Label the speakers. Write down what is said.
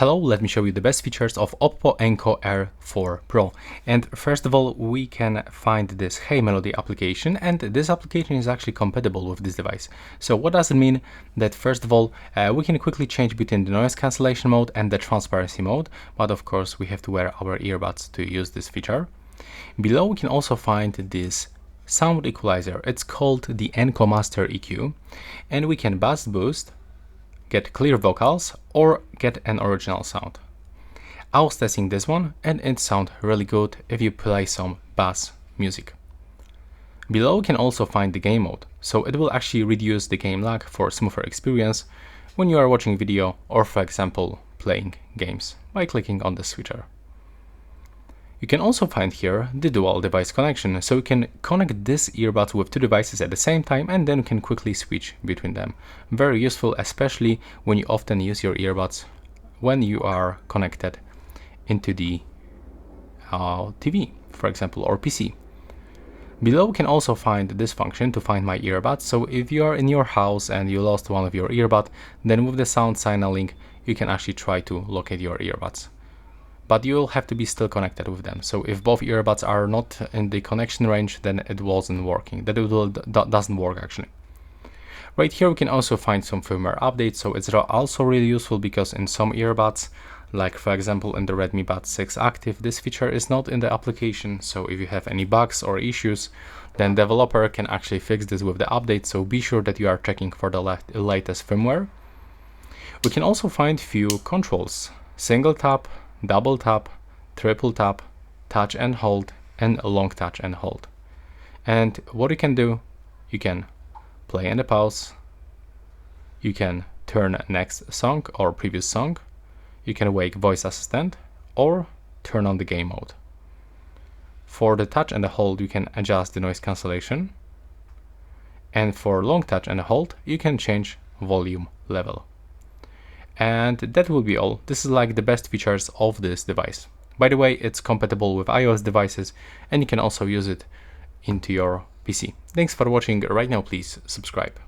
Speaker 1: Hello, let me show you the best features of OPPO Enco Air 4 Pro. And first of all, we can find this Hey Melody application, and this application is actually compatible with this device. So what does it mean? That first of all, we can quickly change between the noise cancellation mode and the transparency mode, but of course we have to wear our earbuds to use this feature. Below we can also find this sound equalizer. It's called the Enco Master EQ, and we can bass boost, get clear vocals, or get an original sound. I was testing this one and it sounds really good if you play some bass music. Below you can also find the game mode, so it will actually reduce the game lag for smoother experience when you are watching video or, for example, playing games by clicking on the switcher. You can also find here the dual device connection, so you can connect this earbud with two devices at the same time and then you can quickly switch between them. Very useful, especially when you often use your earbuds when you are connected into the TV, for example, or PC. Below you can also find this function to find my earbuds, so if you are in your house and you lost one of your earbuds, then with the sound signal link you can actually try to locate your earbuds. But you will have to be still connected with them. So if both earbuds are not in the connection range, then it wasn't working. That doesn't work actually. Right here we can also find some firmware updates. So it's also really useful because in some earbuds, like for example in the Redmi Buds 6 Active, this feature is not in the application. So if you have any bugs or issues, then developer can actually fix this with the update. So be sure that you are checking for the latest firmware. We can also find few controls: single tap, double tap, triple tap, touch and hold, and long touch and hold. And what you can do, you can play and pause, you can turn next song or previous song, you can wake voice assistant, or turn on the game mode. For the touch and the hold, you can adjust the noise cancellation, and for long touch and hold, you can change volume level. And that will be all. This is like the best features of this device. By the way, it's compatible with iOS devices and you can also use it into your PC. Thanks for watching. Right now, please subscribe.